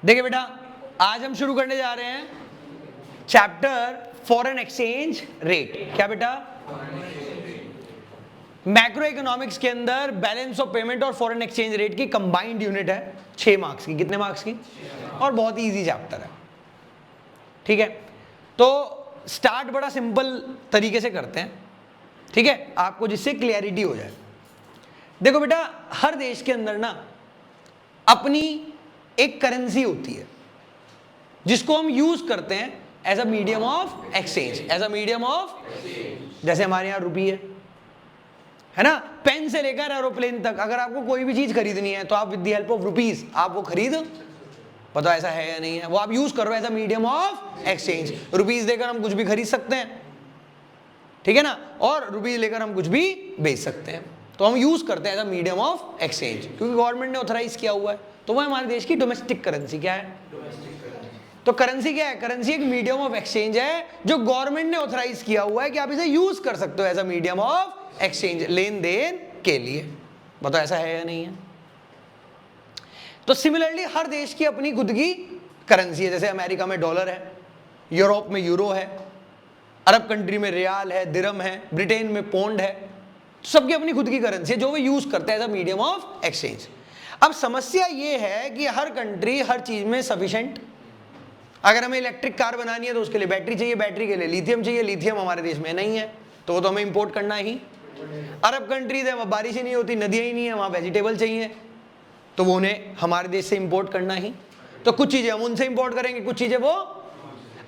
देखिए बेटा, आज हम शुरू करने जा रहे हैं चैप्टर फॉरेन एक्सचेंज रेट। क्या बेटा? मैक्रो इकोनॉमिक्स के अंदर बैलेंस ऑफ पेमेंट और फॉरेन एक्सचेंज रेट की कंबाइंड यूनिट है 6 मार्क्स की। कितने मार्क्स की? और बहुत ही इजी चैप्टर है। ठीक है, तो स्टार्ट बड़ा सिंपल तरीके से करते हैं, ठीक है, आपको जिससे क्लियरिटी हो जाए। देखो बेटा, हर देश के अंदर ना अपनी एक करेंसी होती है जिसको हम यूज करते हैं as a medium of exchange, as a medium of, जैसे हमारे यहाँ रुपी है ना। पेन से लेकर एरोप्लेन तक अगर आपको कोई भी चीज खरीदनी है तो आप with the help of rupees आप वो खरीद, पता ऐसा है या नहीं है, वो आप यूज कर रहे हो as a medium of exchange. Rupees देकर हम कुछ भी खरीद सकते हैं, ठीक है ना, और रुपीज लेकर हम कुछ भी बेच सकते हैं। तो हम यूज करते हैं as a medium of exchange क्योंकि गवर्नमेंट ने ऑथराइज किया हुआ है। तो वो हमारे देश की डोमेस्टिक करेंसी। क्या है? तो करेंसी क्या है? करेंसी एक मीडियम ऑफ एक्सचेंज है जो गवर्नमेंट ने ऑथराइज किया हुआ है कि आप इसे यूज कर सकते हो as a medium of exchange, लेन देन के लिए। बताओ ऐसा है या नहीं है? तो सिमिलरली हर देश की अपनी खुद की करेंसी है। जैसे अमेरिका में डॉलर है, यूरोप में यूरो है, अरब कंट्री में रियाल है, दिरहम है, ब्रिटेन में पौंड है। सबकी अपनी खुद की करेंसी है जो वो यूज करते हैं as a medium of exchange. अब समस्या ये है कि हर कंट्री हर चीज में सफिशिएंट, अगर हमें इलेक्ट्रिक कार बनानी है तो उसके लिए बैटरी चाहिए, बैटरी के लिए लिथियम चाहिए, लिथियम हमारे देश में नहीं है तो वो तो हमें इंपोर्ट करना ही। अरब कंट्रीज है, वहाँ बारिश ही नहीं होती, नदियाँ ही नहीं है, वहाँ वेजिटेबल चाहिए तो वो उन्हें हमारे देश से इंपोर्ट करना ही। तो कुछ चीजें हम उनसे इंपोर्ट करेंगे, कुछ चीजें वो।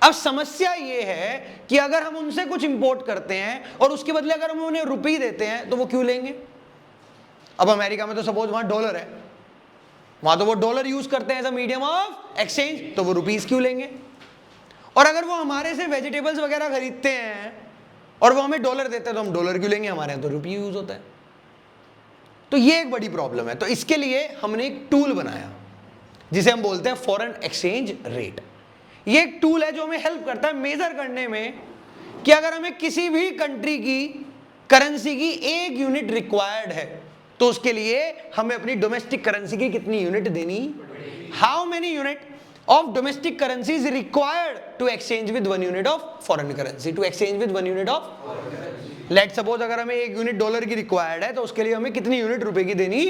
अब समस्या ये है कि अगर हम उनसे कुछ इंपोर्ट करते हैं और उसके बदले अगर हम उन्हें रुपये देते हैं तो वो क्यों लेंगे? अब अमेरिका में तो सपोज वहां डॉलर है, वहां तो वो डॉलर यूज करते हैं as a medium of exchange, तो वो रुपीस क्यों लेंगे? और अगर वो हमारे से वेजिटेबल्स वगैरह खरीदते हैं और वो हमें डॉलर देते हैं तो हम डॉलर क्यों लेंगे? हमारे यहाँ तो रुपये यूज होता है। तो ये एक बड़ी प्रॉब्लम है। तो इसके लिए हमने एक टूल बनाया जिसे हम बोलते हैं फॉरेन एक्सचेंज रेट। ये एक टूल है जो हमें हेल्प करता है मेजर करने में कि अगर हमें किसी भी कंट्री की करेंसी की एक यूनिट रिक्वायर्ड है तो उसके लिए हमें अपनी डोमेस्टिक करेंसी की कितनी यूनिट देनी, how many unit of domestic currency is required to exchange with 1 unit of foreign currency, to exchange with 1 unit of. Let suppose अगर हमें 1 यूनिट डॉलर की रिक्वायर्ड है तो उसके लिए हमें कितनी यूनिट रुपए की देनी?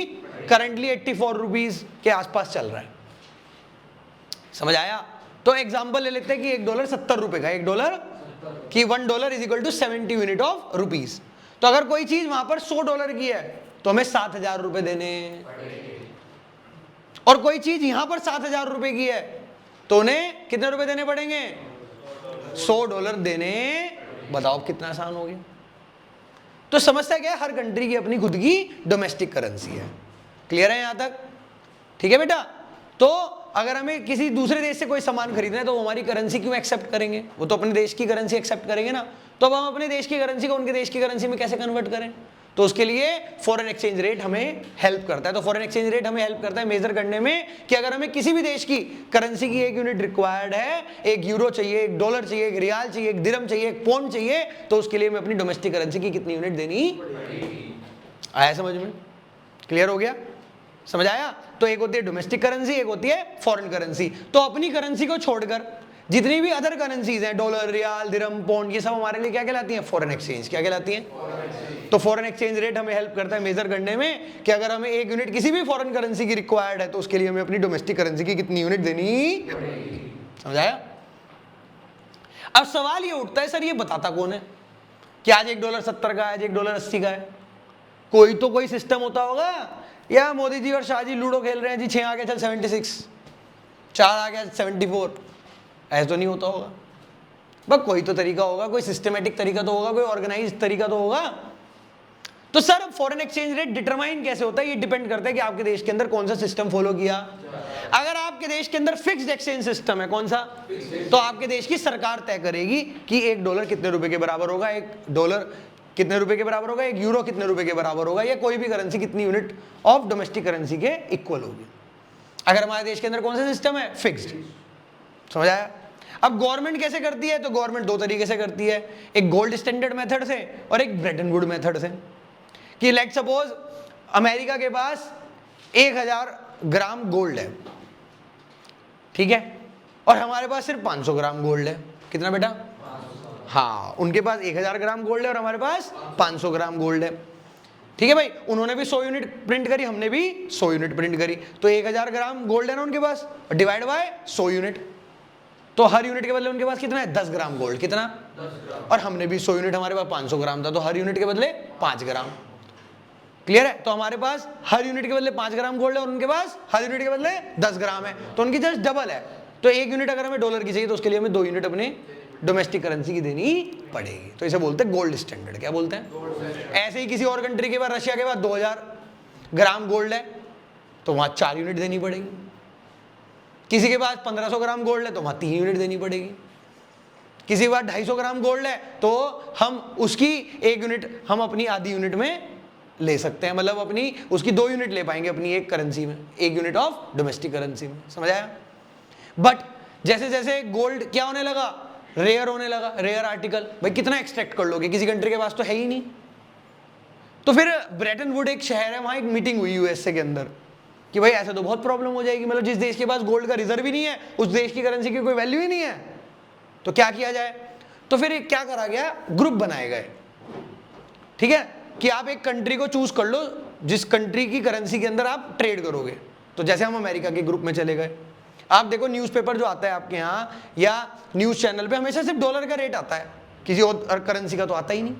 करंटली 84 रुपीज के आसपास चल रहा है। समझ आया? तो एग्जांपल ले लेते हैं कि $1 70 रुपए का, $1 की $1 is equal to 70 unit of rupees. तो अगर कोई चीज वहां पर $100 की है तो हमें 7,000 रुपए देने, और कोई चीज यहां पर 7,000 रुपए की है तो उन्हें कितने रुपए देने पड़ेंगे? $100 देने। बताओ कितना आसान हो गया। तो समस्या क्या है? हर कंट्री की अपनी खुद की डोमेस्टिक करेंसी है। क्लियर है यहां तक? ठीक है बेटा। तो अगर हमें किसी दूसरे देश से कोई सामान खरीदना है तो वो हमारी करेंसी क्यों एक्सेप्ट करेंगे? वो तो अपने देश की करेंसी एक्सेप्ट करेंगे ना। तो अब हम अपने देश की करेंसी को उनके देश की करेंसी में कैसे कन्वर्ट करें? तो उसके लिए फॉरेन एक्सचेंज रेट हमें हेल्प करता है। तो फॉरेन एक्सचेंज रेट हमें हेल्प करता है मेजर करने में कि अगर हमें किसी भी देश की करेंसी की एक यूनिट रिक्वायर्ड है, एक यूरो चाहिए, एक डॉलर चाहिए, एक रियाल चाहिए, एक दिरहम चाहिए, एक पौंड चाहिए, तो उसके लिए हमें अपनी डोमेस्टिक करेंसी की कितनी यूनिट देनी? आया समझ में? क्लियर हो गया? समझ आया? तो एक होती है डोमेस्टिक करेंसी, एक होती है फॉरेन करेंसी। तो अपनी करेंसी को छोड़कर जितनी भी अदर करेंसीज हैं, डॉलर, रियाल, दिरहम, पौंड, ये सब हमारे लिए क्या कहलाती हैं? Foreign exchange. क्या कहलाती हैं? तो फॉरेन एक्सचेंज रेट हमें हेल्प करता है मेजर करने में कि अगर हमें 1 यूनिट किसी भी फॉरेन करेंसी की रिक्वायर्ड है तो उसके लिए हमें अपनी डोमेस्टिक करेंसी की कितनी यूनिट देनी? समझ आया? अब सवाल ये उठता है, सर ये बताता कौन है कि आज $1 70 का है, आज $1 80 का है? कोई तो कोई सिस्टम होता होगा, या मोदी जी और शाह जी लूडो खेल रहे हैं जी, 6 आ गया चल 76, 4 आ गया 74, ऐसा तो नहीं होता होगा। बस कोई तो तरीका होगा, कोई सिस्टमेटिक तरीका तो होगा, कोई ऑर्गेनाइज तरीका तो होगा। तो sir foreign exchange rate determine कैसे होता है? ये डिपेंड करता है कि आपके देश के अंदर कौन सा सिस्टम फॉलो किया। अगर आपके देश के अंदर फिक्स्ड एक्सचेंज सिस्टम है, कौन सा, तो आपके देश की सरकार तय करेगी कि $1 कितने रुपए के बराबर होगा, $1 कितने रुपए के बराबर होगा, €1 कितने रुपए के बराबर होगा, या कोई भी करेंसी कितनी यूनिट ऑफ डोमेस्टिक करेंसी के इक्वल होगी। अगर हमारे देश के अंदर कौन सा सिस्टम है? फिक्स्ड। समझ आया? अब गवर्नमेंट कैसे करती है? तो गवर्नमेंट 2 तरीके से करती है, एक गोल्ड स्टैंडर्ड मेथड से और एक ब्रेटन वुड मेथड से। कि लेट सपोज अमेरिका के पास 1000 ग्राम गोल्ड है, ठीक है, और हमारे पास सिर्फ 500 ग्राम गोल्ड है। कितना बेटा? हाँ, उनके पास 1000 ग्राम गोल्ड है और हमारे पास 500 ग्राम गोल्ड है। ठीक है भाई, उन्होंने भी 100 यूनिट प्रिंट करी, हमने भी 100 यूनिट प्रिंट करी, तो 1000 ग्राम गोल्ड है ना उनके पास, डिवाइड बाय 100 यूनिट, तो हर यूनिट के बदले उनके पास कितना है? 10 ग्राम गोल्ड। कितना? 10 ग्राम। और हमने भी 100 यूनिट, हमारे पास 500 ग्राम था, तो हर यूनिट के बदले 5 ग्राम। क्लियर है? तो हमारे पास हर यूनिट के बदले 5 ग्राम गोल्ड है और उनके पास हर यूनिट के बदले 10 ग्राम है, तो उनकी जस्ट डबल है। तो 1 यूनिट अगर हमें डॉलर की चाहिए तो उसके लिए हमें 2 यूनिट अपने डोमेस्टिक करेंसी की देनी पड़ेगी। तो इसे बोलते हैं गोल्ड स्टैंडर्ड। क्या बोलते हैं? ऐसे ही किसी और कंट्री के पास, रशिया के पास 2000 ग्राम गोल्ड है तो वहां 4 यूनिट देनी पड़ेगी। किसी के पास 1500 ग्राम गोल्ड है तो वहां 3 यूनिट देनी पड़ेगी। किसी के पास 250 ग्राम गोल्ड है तो हम उसकी 1 यूनिट हम अपनी आधी यूनिट में ले सकते हैं, मतलब अपनी उसकी 2 यूनिट ले पाएंगे अपनी एक करेंसी में, 1 यूनिट ऑफ डोमेस्टिक करेंसी में। समझ आया? बट जैसे जैसे गोल्ड क्या होने लगा? रेयर होने लगा, रेयर आर्टिकल। भाई कितना एक्सट्रैक्ट कर लोगे? किसी कंट्री के पास तो है ही नहीं। तो फिर ब्रेटन वुड एक शहर है, वहां एक मीटिंग हुई यूएसए के अंदर कि भाई ऐसे तो बहुत प्रॉब्लम हो जाएगी, मतलब जिस देश के पास गोल्ड का रिजर्व ही नहीं है उस देश की करेंसी की कोई वैल्यू ही नहीं है, तो क्या किया जाए? तो फिर क्या करा गया? ग्रुप बनाए गए। ठीक है, कि आप एक कंट्री को चूज कर लो जिस कंट्री की करेंसी के अंदर आप ट्रेड करोगे। तो जैसे हम अमेरिका के ग्रुप में चले गए। आप देखो न्यूज़पेपर जो आता है आपके यहाँ या न्यूज़ चैनल पे हमेशा सिर्फ डॉलर का रेट आता है, किसी और करेंसी का तो आता ही नहीं।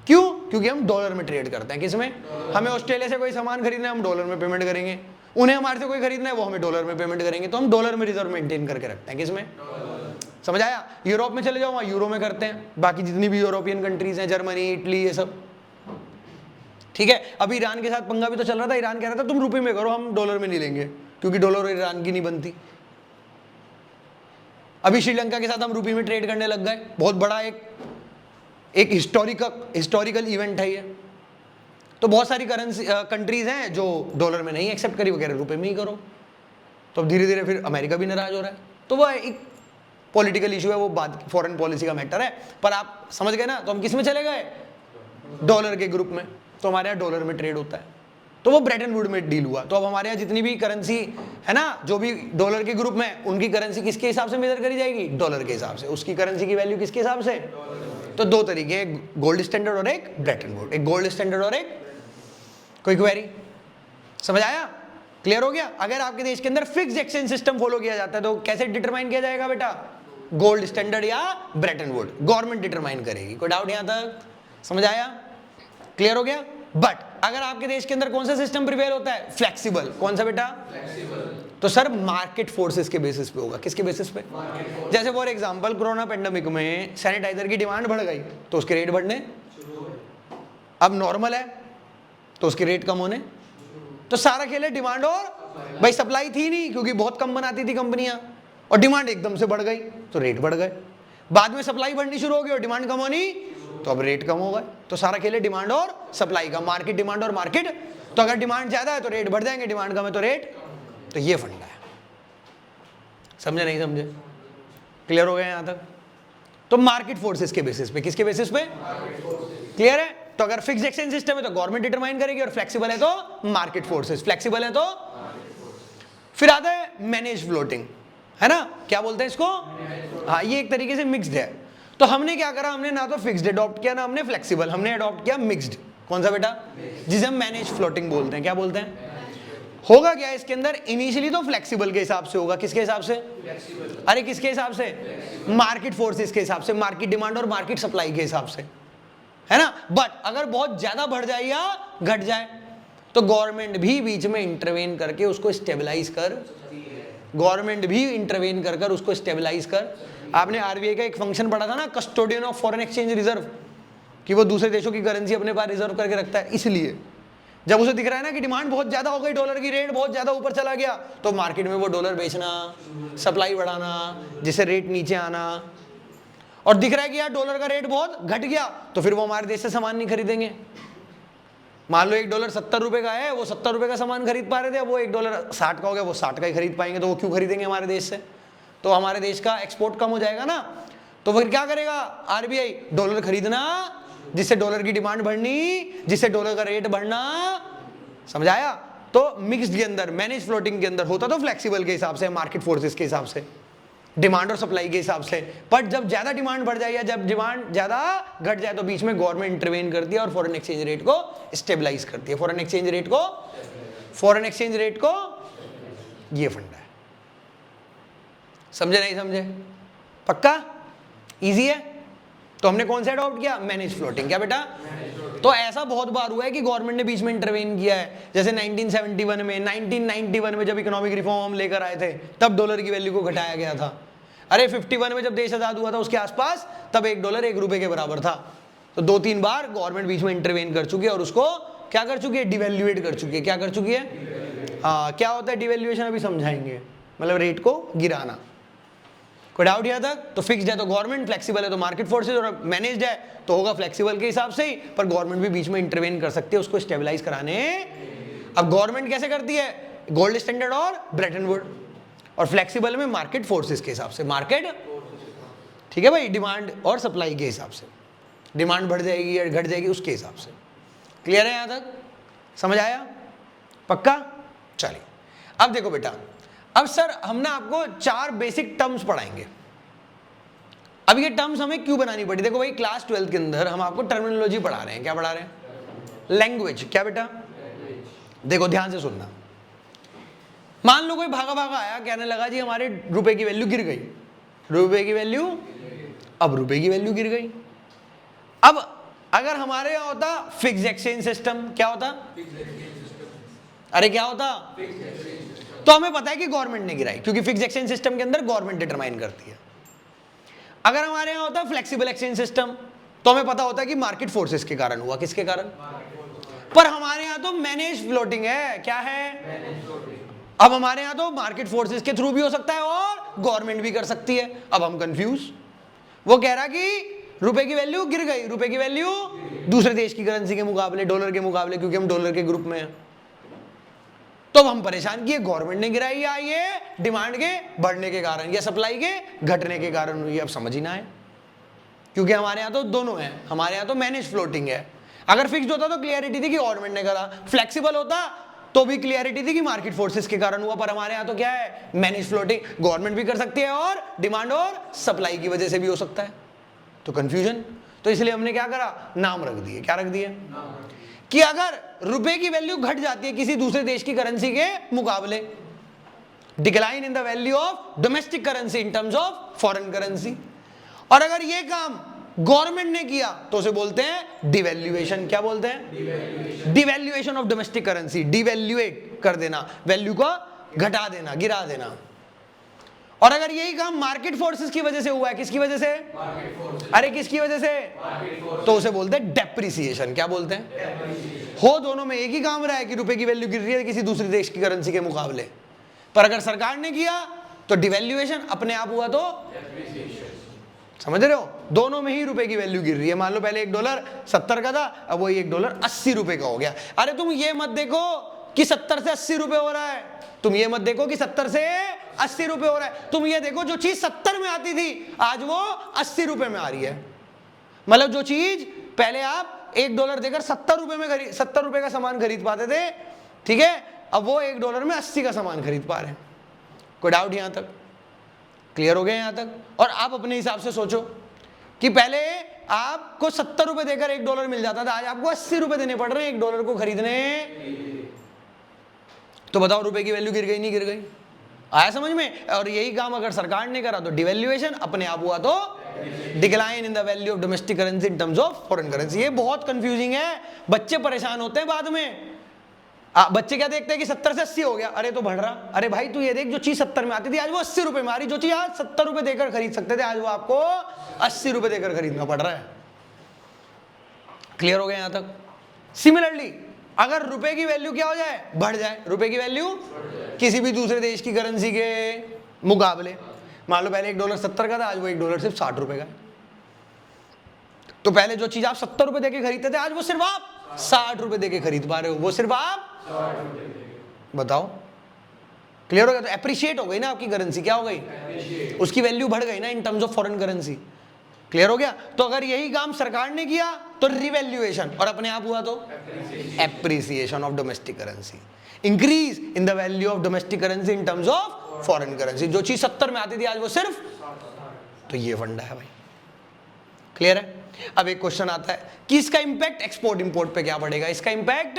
क्यों? क्योंकि हम डॉलर में ट्रेड करते हैं। किसमें? हमें ऑस्ट्रेलिया से कोई सामान खरीदना है हम डॉलर में पेमेंट करेंगे, उन्हें हमारे से कोई खरीदना है वो हमें डॉलर में पेमेंट करेंगे, तो हम डॉलर में रिजर्व मेंटेन करके रखते हैं। किसमें? समझ आया? यूरोप में चले जाओ, वहाँ यूरो में करते हैं, बाकी जितनी भी यूरोपियन कंट्रीज हैं, जर्मनी, इटली, ये सब। ठीक है, अभी ईरान के साथ पंगा भी तो चल रहा था। ईरान कह रहा था तुम रुपये में करो, हम डॉलर में नहीं लेंगे, क्योंकि डॉलर और ईरान की नहीं बनती। अभी श्रीलंका के साथ हम रुपये में ट्रेड करने लग गए। बहुत बड़ा एक हिस्टोरिकल इवेंट है ये। तो बहुत सारी करेंसी कंट्रीज हैं जो डॉलर में नहीं एक्सेप्ट करी, वगैरह रुपये में ही करो। तो अब धीरे धीरे फिर अमेरिका भी नाराज हो रहा है। तो वो एक पॉलिटिकल इशू है, वो बात फॉरेन पॉलिसी का मैटर है। पर आप समझ गए ना? तो हम किस में चले गए? डॉलर के ग्रुप में। तो हमारे यहाँ डॉलर में ट्रेड होता है, तो वो ब्रेटन वुड में डील हुआ। तो अब हमारे यहाँ जितनी भी करेंसी है ना, जो भी डॉलर के ग्रुप में, उनकी करेंसी किसके हिसाब से मेजर करी जाएगी? डॉलर के हिसाब से। उसकी करेंसी की वैल्यू किसके हिसाब से? तो 2 तरीके, एक गोल्ड स्टैंडर्ड और एक ब्रेटन वुड। एक गोल्ड स्टैंडर्ड और एक कोई क्वेरी। समझ आया? क्लियर हो गया? अगर आपके देश के अंदर फिक्स्ड एक्सचेंज सिस्टम फॉलो किया जाता है तो कैसे डिटरमाइन किया जाएगा बेटा? गोल्ड स्टैंडर्ड या ब्रेटन वुड, गवर्नमेंट डिटरमाइन करेगी। कोई डाउट यहां तक? समझ आया? क्लियर हो गया? बट अगर आपके देश के अंदर कौन सा सिस्टम प्रिवेल होता है? फ्लेक्सिबल। कौन सा बेटा? फ्लेक्सिबल। तो सर मार्केट फोर्सेस के बेसिस पे होगा। किसके बेसिस पे? जैसे फॉर एग्जांपल कोरोना पेंडेमिक में सैनिटाइजर की डिमांड बढ़ गई तो उसके रेट बढ़ने, अब नॉर्मल है तो उसके रेट कम होने। तो सारा खेल है डिमांड और भाई सप्लाई थी नहीं, क्योंकि बहुत कम बनाती थी कंपनियां, और डिमांड एकदम से बढ़ गई तो रेट बढ़ गए। बाद में सप्लाई बढ़नी शुरू हो गई और डिमांड कम होनी तो अब रेट कम हो गए। तो सारा खेल है डिमांड और सप्लाई का, मार्केट डिमांड और मार्केट। तो अगर डिमांड ज्यादा है तो रेट बढ़ जाएंगे, डिमांड कम है तो रेट। तो ये फंडा है। समझे नहीं समझे? क्लियर हो गया यहां तक? तो मार्केट फोर्सेस के बेसिस पे, किसके बेसिस पे? क्लियर है? तो अगर फिक्स्ड एक्सचेंज सिस्टम है तो गवर्नमेंट डिटरमाइन करेगी, और फ्लेक्सिबल है तो मार्केट फोर्सेस। फ्लेक्सिबल है तो फिर आता है मैनेज फ्लोटिंग, है ना? क्या बोलते हैं इसको? हाँ, ये एक तरीके से मिक्स्ड है। तो हमने क्या करा? हमने ना तो फिक्स्ड अडॉप्ट किया ना हमने फ्लेक्सिबल, हमने अडॉप्ट किया मिक्स्ड। कौन सा बेटा? जिसे हम मैनेज फ्लोटिंग बोलते हैं। क्या बोलते हैं? होगा क्या इसके अंदर? इनिशियली तो फ्लेक्सिबल के हिसाब से होगा। किसके हिसाब से? अरे किसके हिसाब से? मार्केट फोर्सेस के हिसाब से, मार्केट डिमांड और मार्केट सप्लाई के हिसाब से, है ना? बट अगर बहुत ज्यादा बढ़ जाए या घट जाए तो गवर्नमेंट भी बीच में इंटरवेन करके उसको स्टेबलाइज कर, गवर्नमेंट भी इंटरवेन कर उसको स्टेबलाइज कर। आपने आरबीआई का एक फंक्शन पढ़ा था ना, custodian of foreign exchange reserve, कि वो दूसरे देशों की करेंसी अपने पास रिजर्व करके रखता है। इसलिए जब उसे दिख रहा है ना कि डिमांड बहुत ज्यादा हो गई, डॉलर की रेट बहुत ज्यादा ऊपर चला गया, तो मार्केट में वो डॉलर बेचना, सप्लाई बढ़ाना, जिससे रेट नीचे आना। और दिख रहा है कि यार डॉलर का रेट बहुत घट गया, तो फिर वो हमारे देश से सामान नहीं खरीदेंगे। मान लो $1 70 रुपए का है, वो 70 रुपए का सामान खरीद पा रहे थे, वो $1 60 का हो गया, वो 60 का ही खरीद पाएंगे, तो वो क्यों खरीदेंगे हमारे देश से? तो हमारे देश का एक्सपोर्ट कम हो जाएगा ना। तो फिर क्या करेगा आरबीआई? डॉलर खरीदना, जिससे डॉलर की डिमांड बढ़नी, जिससे डॉलर का रेट बढ़ना। समझाया? तो मिक्स्ड के अंदर, मैनेज फ्लोटिंग के अंदर होता तो फ्लेक्सिबल के हिसाब से, मार्केट फोर्सेस के हिसाब से, डिमांड और सप्लाई के हिसाब से। बट जब ज्यादा डिमांड बढ़ जाए या जब डिमांड ज्यादा घट जाए तो बीच में गवर्नमेंट इंटरवेन करती है और फॉरेन एक्सचेंज रेट को स्टेबलाइज करती है। फॉरेन एक्सचेंज रेट को ये फंडा है। समझे नहीं समझे? पक्का? इजी है? तो हमने कौन सा अडॉप्ट किया? Manage floating. क्या बेटा? तो ऐसा बहुत बार हुआ है कि गवर्नमेंट ने बीच में इंटरवेन किया है, जैसे 1971 में, 1991 में जब इकोनॉमिक रिफॉर्म हम लेकर आए थे तब डॉलर की वैल्यू को घटाया गया था। अरे 51 में जब देश आजाद हुआ था उसके आसपास, तब $1 1 रुपए के बराबर था। तो 2-3 बार गवर्नमेंट बीच में इंटरवेन कर चुकी है और उसको क्या कर चुकी है? डिवैल्यूएट कर चुकी है। क्या कर चुकी है? हाँ, क्या होता है डिवैल्यूएशन अभी समझाएंगे, मतलब रेट को गिराना। कोई डाउट यहाँ तक? तो फिक्स्ड है तो गवर्नमेंट, फ्लेक्सिबल है तो मार्केट फोर्सेज, और मैनेज्ड है तो होगा फ्लेक्सिबल के हिसाब से ही, पर गवर्नमेंट भी बीच में इंटरवेन कर सकती है उसको स्टेबलाइज कराने। अब गवर्नमेंट कैसे करती है? गोल्ड स्टैंडर्ड और ब्रेटन वुड, और फ्लेक्सिबल में मार्केट फोर्सेज के हिसाब से, मार्केट, ठीक है भाई, डिमांड और सप्लाई के हिसाब से, डिमांड बढ़ जाएगी या घट जाएगी उसके हिसाब से। क्लियर है यहाँ तक? समझ आया? पक्का? चलिए अब देखो बेटा, अब सर हम ना आपको 4 बेसिक टर्म्स पढ़ाएंगे। अब ये टर्म्स हमें क्यों बनानी पड़ी? देखो भाई, क्लास 12 के अंदर हम आपको टर्मिनोलॉजी पढ़ा रहे हैं। क्या पढ़ा रहे हैं? लैंग्वेज। क्या बेटा? देखो ध्यान से सुनना। मान लो कोई भागा भागा आया, कहने लगा जी हमारे रुपए की वैल्यू गिर गई, रुपए की वैल्यू, अब रुपए की वैल्यू गिर गई। अब अगर हमारे यहाँ होता फिक्स्ड एक्सचेंज सिस्टम, क्या होता? अरे क्या होता? तो हमें पता है कि गवर्नमेंट ने गिराई, क्योंकि फिक्स्ड एक्सचेंज सिस्टम के अंदर गवर्नमेंट डिटरमाइन करती है। अगर हमारे यहाँ होता फ्लेक्सिबल एक्सचेंज सिस्टम, तो हमें पता होता है कि मार्केट फोर्सेस के कारण हुआ। किसके कारण? पर हमारे यहाँ तो मैनेज फ्लोटिंग है। क्या है? अब हमारे यहाँ तो मार्केट फोर्सेस के थ्रू भी हो सकता है और गवर्नमेंट भी कर सकती है। अब हम कंफ्यूज। वो कह रहा कि रुपए की वैल्यू गिर गई, रुपए की वैल्यू दूसरे देश की करेंसी के मुकाबले, डॉलर के मुकाबले, क्योंकि हम डॉलर के ग्रुप में हैं। तो अब हम परेशान किए, गवर्नमेंट ने गिराई या ये डिमांड के बढ़ने के कारण या सप्लाई के घटने के कारण हुई? अब समझ ही ना है, क्योंकि हमारे यहाँ तो दोनों है। हमारे यहाँ तो मैनेज फ्लोटिंग है। अगर फिक्स्ड होता तो क्लियरिटी थी कि गवर्नमेंट ने करा, फ्लेक्सिबल होता तो भी क्लियरिटी थी कि मार्केट फोर्सेस के कारण हुआ। पर हमारे यहाँ तो क्या है? मैनेज फ्लोटिंग, गवर्नमेंट भी कर सकती है और डिमांड और सप्लाई की वजह से भी हो सकता है। तो कंफ्यूजन। तो इसलिए हमने क्या करा? नाम रख दिए। क्या रख दिए? कि अगर रुपए की वैल्यू घट जाती है किसी दूसरे देश की करेंसी के मुकाबले, decline in the value of domestic currency in terms of foreign currency, और अगर ये काम गवर्नमेंट ने किया तो उसे बोलते हैं डिवैल्यूएशन। क्या बोलते हैं? Devaluation of domestic currency. Devalue कर देना, वैल्यू को घटा देना, गिरा देना। और अगर यही काम मार्केट फोर्सेस की वजह से हुआ है, किसकी वजह से? अरे किसकी वजह से? तो उसे बोलते हैं डेप्रिसिएशन। क्या बोलते हैं? हो दोनों में एक ही काम रहा है कि रुपए की वैल्यू गिर रही है किसी दूसरे देश की करेंसी के मुकाबले, पर अगर सरकार ने किया तो डिवैल्यूएशन, अपने आप हुआ तो समझ रहे हो? दोनों में ही रुपए की वैल्यू गिर रही है। मान लो पहले $1 70 का था, अब वही $1 80 रुपए का हो गया। अरे तुम ये मत देखो कि 70 से 80 रुपए हो रहा है, तुम ये मत देखो कि 70 से 80 रुपए हो रहा है, तुम ये देखो जो चीज 70 में आती थी आज वो 80 रुपए में आ रही है। मतलब जो चीज पहले आप $1 देकर 70 रुपए का सामान खरीद पाते थे, ठीक है, अब वो $1 में 80 का सामान खरीद पा रहे हैं। कोई डाउट यहां तक? क्लियर हो गया यहां तक? और आप अपने हिसाब से सोचो कि पहले आपको 70 रुपए देकर $1 मिल जाता था, आज आपको 80 रुपए देने पड़ रहे हैं $1 को खरीदने। तो बताओ रुपए की वैल्यू गिर गई नहीं गिर गई? आया समझ में? और यही काम अगर सरकार ने करा तो डिवैल्यूएशन, अपने आप हुआ तो decline in the value of domestic currency in terms of foreign currency. ये बहुत कंफ्यूजिंग है, बच्चे परेशान होते हैं बाद में। बच्चे क्या देखते हैं कि 70 से 80 हो गया, अरे तो बढ़ रहा। अरे भाई तू ये देख, जो चीज 70 में आती थी आज वो 80 रुपए में आ रही, जो चीज आज 70 रुपए देकर खरीद सकते थे आज वो आपको 80 रुपए देकर खरीदना पड़ रहा है। क्लियर हो गया यहां तक? सिमिलरली अगर रुपए की वैल्यू क्या हो जाए? बढ़ जाए, रुपए की वैल्यू किसी भी दूसरे देश की करेंसी के मुकाबले, मान लो पहले $1 70 का था, आज वो $1 सिर्फ 60 रुपए का है। तो पहले जो चीज आप 70 रुपए देके खरीदते थे आज वो सिर्फ आप 60 रुपए देके खरीद पा रहे हो, वो सिर्फ आप बताओ। क्लियर हो गया? तो एप्रिशिएट हो गई ना आपकी करेंसी, क्या हो गई? उसकी वैल्यू बढ़ गई ना in terms of foreign currency. Clear हो गया? तो अगर यही काम सरकार ने किया तो रिवैल्यूएशन, और अपने आप हुआ तो appreciation of domestic currency, increase in the value of domestic currency in terms of foreign currency. जो चीज 70 में आती थी आज वो सिर्फ, तो ये फंडा है भाई, क्लियर है। अब एक क्वेश्चन आता है कि इसका इंपैक्ट एक्सपोर्ट इंपोर्ट पे क्या पड़ेगा, इसका इंपैक्ट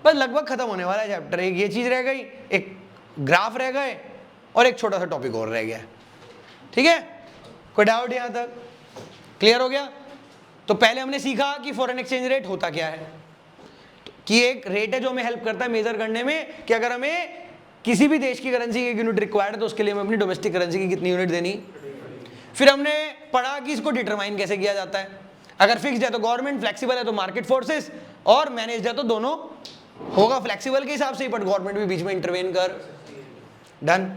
बस लगभग खत्म होने वाला है चैप्टर। एक ये चीज रह गई, एक ग्राफ रह गए और एक छोटा सा टॉपिक और रह गया, ठीक है। कोई डाउट यहां तक क्लियर हो गया। तो पहले हमने सीखा कि फॉरेन एक्सचेंज रेट होता क्या है, कि एक रेट है जो हमें हेल्प करता है मेजर करने में कि अगर हमें किसी भी देश की करेंसी की यूनिट रिक्वायर्ड है तो उसके लिए हमें अपनी डोमेस्टिक करेंसी की कितनी यूनिट देनी। फिर हमने पढ़ा कि इसको डिटरमाइन कैसे किया जाता है, अगर फिक्स्ड है तो गवर्नमेंट, फ्लेक्सिबल है तो मार्केट फोर्सेस, और मैनेज्ड है तो दोनों होगा फ्लेक्सिबल के हिसाब से ही, बट गवर्नमेंट भी बीच में इंटरवेन कर। डन।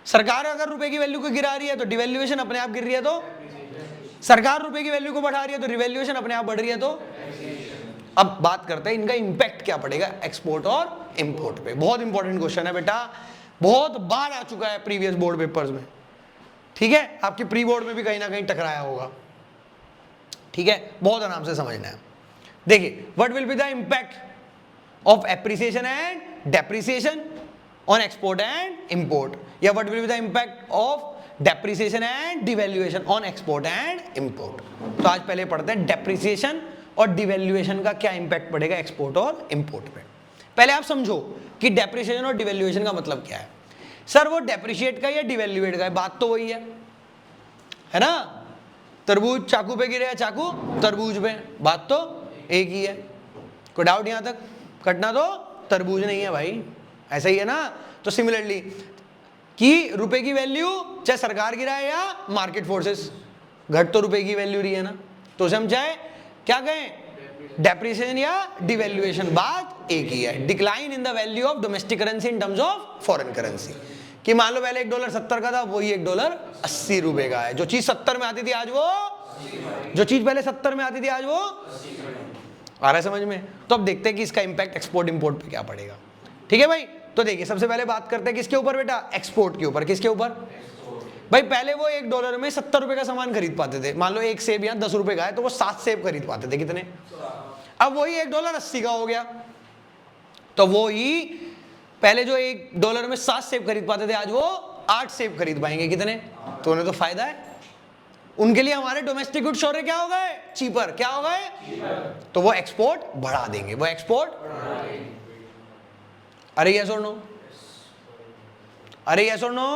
सरकार अगर रुपए की वैल्यू को गिरा रही है तो डिवैल्यूएशन अपने आप गिर रही है, तो सरकार रुपए की वैल्यू को बढ़ा रही है तो रिवैल्यूएशन अपने आप बढ़ रही है। तो अब बात करते हैं इनका इंपैक्ट क्या पड़ेगा एक्सपोर्ट और इंपोर्ट पे। बहुत इंपॉर्टेंट क्वेश्चन है बेटा, बहुत बार आ चुका है प्रीवियस बोर्ड पेपर्स में, ठीक है। आपके प्री बोर्ड में भी कहीं ना कहीं टकराया होगा, ठीक है। बहुत आराम से समझना है। देखिए, what will be the impact of appreciation and depreciation on export and import, या what will be the impact of depreciation and devaluation on export and import. तो आज पहले पढ़ते हैं डेप्रिसिएशन और डिवैल्यूएशन का क्या इंपैक्ट पड़ेगा एक्सपोर्ट और इंपोर्ट पे। पहले आप समझो कि डेप्रिसिएशन और डिवैल्यूएशन का मतलब क्या है। सर वो डेप्रिशिएट का या डिवैल्यूएट का है, बात तो वही है ना। तरबूज चाकू पे गिरे या चाकू तरबूज पे, बात तो एक ही है। कोई डाउट यहां तक? कटना तो तरबूज नहीं है भाई, ऐसा ही है ना। तो सिमिलरली कि रुपए की वैल्यू चाहे सरकार गिराए या मार्केट फोर्सेस, घट तो रुपए की वैल्यू रही है ना, तो उसे हम चाहे क्या कहें, डेप्रिसिएशन या डिवैल्यूएशन, बात एक ही है। Decline in the value of domestic currency in terms of foreign currency, कि मान लो पहले $1 70 का था, वही $1 80 रुपए का है। जो चीज 70 में आती थी आज वो, जो चीज पहले 70 में आती थी आज वो आ रहा है समझ में। तो अब देखते हैं कि इसका इंपैक्ट एक्सपोर्ट इंपोर्ट पे क्या पड़ेगा, ठीक है भाई। तो देखिए सबसे पहले बात करते हैं किसके ऊपर बेटा, एक्सपोर्ट के ऊपर। किसके ऊपर भाई, पहले वो $1 में 70 रुपए का सामान खरीद पाते थे। मान लो एक सेब यहाँ 10 रुपए का है तो वो 7 सेब खरीद पाते थे, कितने। अब वही $1 80 का हो गया, तो वो ही पहले जो $1 में 7 सेब खरीद पाते थे आज वो 8 सेब खरीद पाएंगे, कितने। तो उन्हें तो फायदा है, उनके लिए हमारे डोमेस्टिक गुड्स हो रहे क्या हो गए, चीपर। क्या हो गए, तो वो एक्सपोर्ट बढ़ा देंगे, वो एक्सपोर्ट। अरे यस और नो, अरे यस और नो।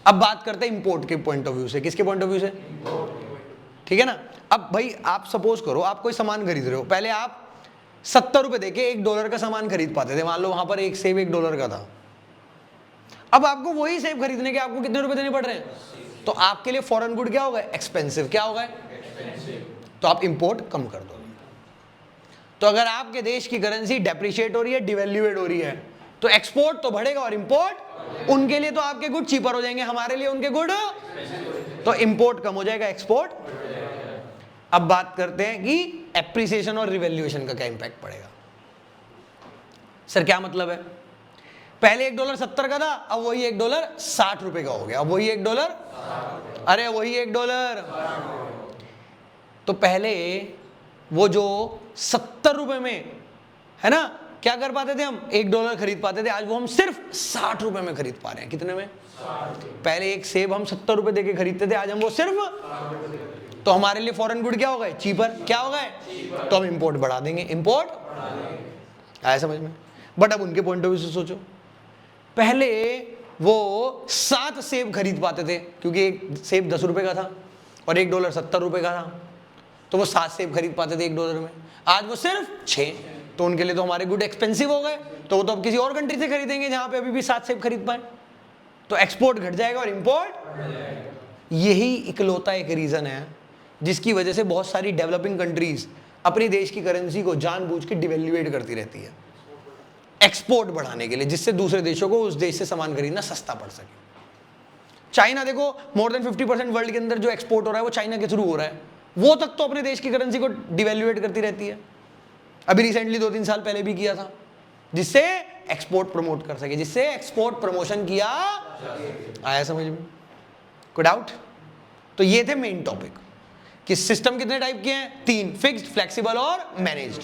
अब बात करते हैं इंपोर्ट के पॉइंट ऑफ व्यू से। किसके पॉइंट ऑफ व्यू से, ठीक है ना। अब भाई आप सपोज करो आप कोई सामान खरीद रहे हो, पहले आप 70 रुपए देके $1 का सामान खरीद पाते थे। मान लो वहां पर एक सेब $1 का था, अब आपको वही सेब खरीदने के आपको कितने रुपए देने पड़ रहे हैं, तो आपके लिए फॉरेन गुड क्या होगा, एक्सपेंसिव। क्या होगा, तो आप इंपोर्ट कम कर दो। तो अगर आपके देश की करेंसी डेप्रिशिएट हो रही है, डिवैल्यूएट हो रही है, तो एक्सपोर्ट तो बढ़ेगा और इंपोर्ट, उनके लिए तो आपके गुड चीपर हो जाएंगे, हमारे लिए उनके गुड, तो इंपोर्ट कम हो जाएगा, एक्सपोर्ट। अब बात करते हैं कि एप्रिसिएशन और रिवैल्यूएशन का क्या इंपैक्ट पड़ेगा। सर क्या मतलब है, पहले $1 70 का था, अब वही $1 60 रुपए का हो गया। अब वही $1, अरे वही $1, तो पहले वो जो 70 रुपए में है ना, क्या कर पाते थे हम, $1 खरीद पाते थे, आज वो हम सिर्फ 60 रुपए में खरीद पा रहे हैं। कितने में, पहले एक सेब हम 70 रुपए देके खरीदते थे, आज हम वो सिर्फ, तो हमारे लिए फॉरेन गुड क्या हो गए, चीपर। क्या हो गए, तो हम इंपोर्ट बढ़ा देंगे, इंपोर्ट। आया समझ में। बट अब उनके पॉइंट ऑफ व्यू से सोचो, पहले वो 7 सेब खरीद पाते थे, क्योंकि एक सेब 10 रुपए का था और $1 70 रुपए का था, तो वो 7 सेब खरीद पाते थे $1 में, आज वो सिर्फ 6। तो उनके लिए तो हमारे गुड एक्सपेंसिव हो गए, तो वो तो अब किसी और कंट्री से खरीदेंगे जहां पे अभी भी 7 सेब खरीद पाए, तो एक्सपोर्ट घट जाएगा और इंपोर्ट। यही इकलौता एक रीजन है जिसकी वजह से बहुत सारी डेवलपिंग कंट्रीज अपनी देश की करेंसी को जानबूझ के डिवैल्यूएट करती रहती है एक्सपोर्ट बढ़ाने के लिए, जिससे दूसरे देशों को उस देश से सामान खरीदना सस्ता पड़ सके। चाइना देखो, मोर देन 50% वर्ल्ड के अंदर जो एक्सपोर्ट हो रहा है वो चाइना के थ्रू हो रहा है, वो तक तो अपने देश की करेंसी को डिवैल्यूएट करती रहती है। अभी रिसेंटली 2-3 साल पहले भी किया था, जिससे एक्सपोर्ट प्रमोट कर सके, जिससे एक्सपोर्ट प्रमोशन किया। आया समझ में, कोई डाउट। तो ये थे मेन टॉपिक। कि सिस्टम कितने टाइप के हैं, 3, फिक्स्ड, फ्लेक्सिबल और मैनेज्ड।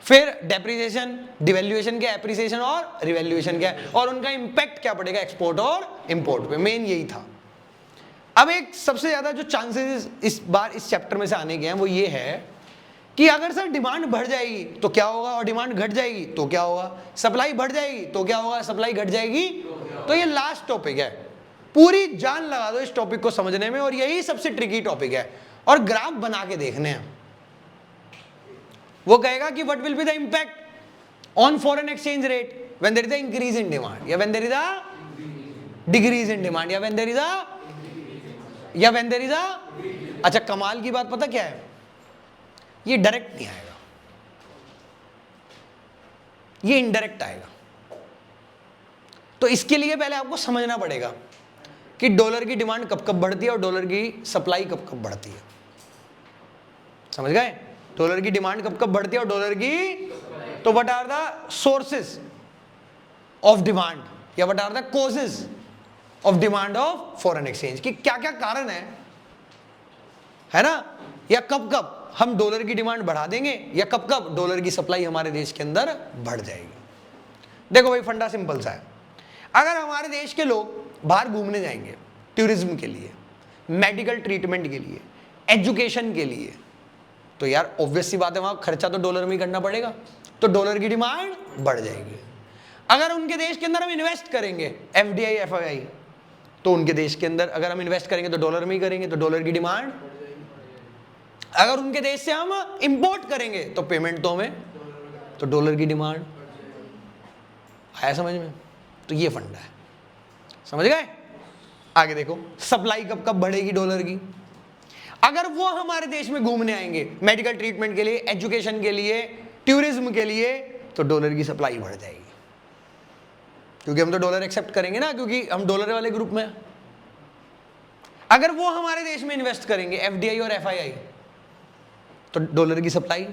फिर डेप्रिसिएशन, डिवैल्यूएशन क्या, एप्रिसिएशन और रिवैल्यूएशन क्या है, और उनका इंपैक्ट क्या पड़ेगा एक्सपोर्ट और इंपोर्ट पे, मेन यही था। अब एक सबसे ज्यादा जो चांसेस इस बार इस चैप्टर में से आने के हैं वो ये है कि अगर सर डिमांड बढ़ जाएगी तो क्या होगा, और डिमांड घट जाएगी तो क्या होगा, सप्लाई बढ़ जाएगी तो क्या होगा, सप्लाई घट जाएगी तो ये लास्ट टॉपिक है। पूरी जान लगा दो इस टॉपिक को समझने में, और यही सबसे ट्रिकी टॉपिक है, और ग्राफ बना के देखने हैं। वो कहेगा कि what will be the impact on foreign exchange rate when there is a increase in demand, या when there is a decrease in demand, या व्हेन देयर इज अ अच्छा, कमाल की बात पता क्या है, ये डायरेक्ट नहीं आएगा, ये इनडायरेक्ट आएगा। तो इसके लिए पहले आपको समझना पड़ेगा कि डॉलर की डिमांड कब कब बढ़ती है और डॉलर की सप्लाई कब कब बढ़ती है। समझ गए, डॉलर की डिमांड कब कब बढ़ती है और डॉलर की, तो what are the sources of demand, या what are the causes of demand of foreign exchange, कि क्या क्या कारण है ना, या कब कब हम डॉलर की डिमांड बढ़ा देंगे, या कब कब डॉलर की सप्लाई हमारे देश के अंदर बढ़ जाएगी। देखो भाई, फंडा सिंपल सा है। अगर हमारे देश के लोग बाहर घूमने जाएंगे टूरिज्म के लिए, मेडिकल ट्रीटमेंट के लिए, एजुकेशन के लिए, तो यार ऑब्वियस सी बात है वहां खर्चा तो डॉलर में ही करना पड़ेगा, तो डॉलर की डिमांड बढ़ जाएगी। अगर उनके देश के अंदर हम इन्वेस्ट करेंगे, एफडीआई, एफआईआई, तो उनके देश के अंदर अगर हम इन्वेस्ट करेंगे तो डॉलर में ही करेंगे, तो डॉलर की डिमांड। अगर उनके देश से हम इंपोर्ट करेंगे तो पेमेंट तो हमें, तो डॉलर की डिमांड। आया समझ में? तो ये फंडा है, समझ गए? आगे देखो, सप्लाई कब कब बढ़ेगी डॉलर की, अगर वो हमारे देश में घूमने आएंगे मेडिकल ट्रीटमेंट के लिए, एजुकेशन के लिए, टूरिज्म के लिए, तो डॉलर की सप्लाई बढ़ जाएगी, क्योंकि हम तो डॉलर एक्सेप्ट करेंगे ना, क्योंकि हम डॉलर वाले ग्रुप में। अगर वो हमारे देश में इन्वेस्ट करेंगे, एफडीआई और एफआईआई, तो डॉलर की सप्लाई,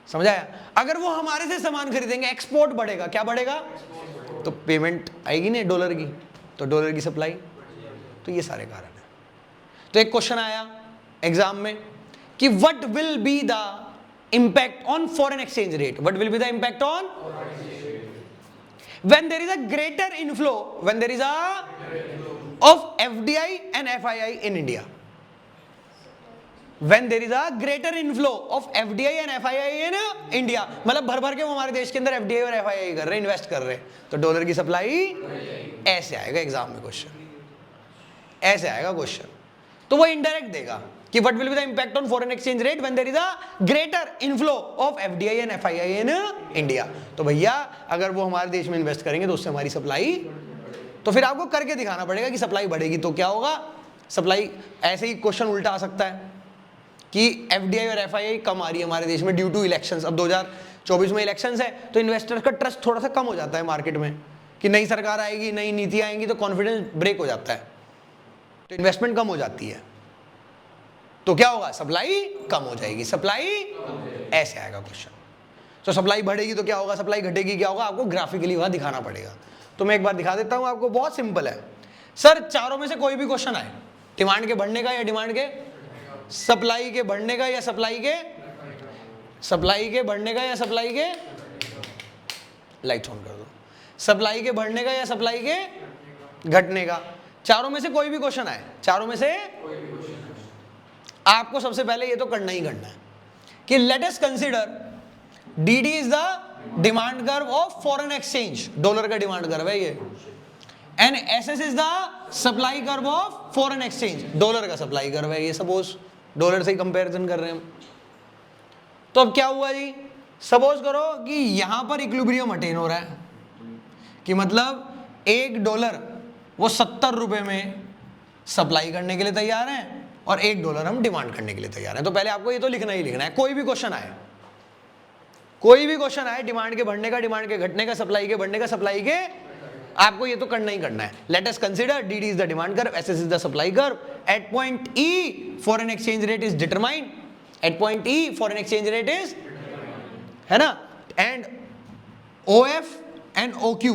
समझ आया? अगर वो हमारे से सामान खरीदेंगे, एक्सपोर्ट बढ़ेगा, क्या बढ़ेगा, तो पेमेंट आएगी ना डॉलर की, तो डॉलर की सप्लाई। तो ये सारे कारण है। तो एक क्वेश्चन आया एग्जाम में कि what will be the impact on foreign exchange rate, what will be the impact on when there is a greater inflow, when there is a of FDI and FII in India, when there is a greater inflow of FDI and FII in India, मतलब भर भर के वो हमारे देश के अंदर FDI और FII कर रहे हैं, इन्वेस्ट कर रहे हैं, तो डॉलर की सप्लाई ऐसे आएगा एग्जाम में क्वेश्चन, ऐसे आएगा क्वेश्चन। तो वो इनडायरेक्ट देगा कि what will be the impact on foreign exchange rate when there is a greater inflow of FDI and FII in India. तो भैया अगर वो हमारे देश में इन्वेस्ट करेंगे तो उससे हमारी सप्लाई, तो फिर आपको करके दिखाना पड़ेगा कि सप्लाई बढ़ेगी तो क्या होगा, सप्लाई। ऐसे ही क्वेश्चन उल्टा आ सकता है कि एफडीआई और एफआईआई कम आ रही है हमारे देश में ड्यू टू इलेक्शंस। अब 2024 में इलेक्शंस है तो इन्वेस्टर्स का ट्रस्ट थोड़ा सा कम हो जाता है मार्केट में कि नई सरकार आएगी, नई नीति आएंगी, तो कॉन्फिडेंस ब्रेक हो जाता है, तो इन्वेस्टमेंट कम हो जाती है, तो क्या होगा, सप्लाई कम हो जाएगी, सप्लाई ऐसे आएगा क्वेश्चन। तो सप्लाई बढ़ेगी तो क्या होगा, सप्लाई घटेगी क्या होगा, आपको ग्राफिकली वहां दिखाना पड़ेगा। तो मैं एक बार दिखा देता हूं आपको, बहुत सिंपल है सर। चारों में से कोई भी क्वेश्चन आए, डिमांड के बढ़ने का या डिमांड के, सप्लाई के बढ़ने का या सप्लाई के, सप्लाई के बढ़ने का या सप्लाई के, लाइट ऑन कर दो, सप्लाई के बढ़ने का या सप्लाई के घटने का, चारों में से कोई भी क्वेश्चन आए, चारों में से आपको सबसे पहले ये तो करना ही करना है कि let us consider DD is the demand curve of foreign exchange, dollar का डिमांड कर्व है ये, and SS is the supply curve of foreign exchange, dollar का सप्लाई कर्व है ये। सपोज डॉलर से ही कंपैरिजन कर रहे हैं हम, तो अब क्या हुआ जी, सपोज करो कि यहां पर इक्विलिब्रियम अटेन हो रहा है, कि मतलब $1 वो 70 रुपए में सप्लाई करने के लिए तैयार है और $1 हम डिमांड करने के लिए तैयार हैं। तो पहले आपको ये तो लिखना ही लिखना है, कोई भी क्वेश्चन आए, कोई भी क्वेश्चन आए, डिमांड के बढ़ने का, डिमांड के घटने का, सप्लाई के बढ़ने का, सप्लाई के, आपको ये तो करना ही करना है। Let us consider DD is the demand curve, SS is the supply curve, at point E foreign exchange rate is determined, at point E foreign exchange rate is, है ना, and OF and OQ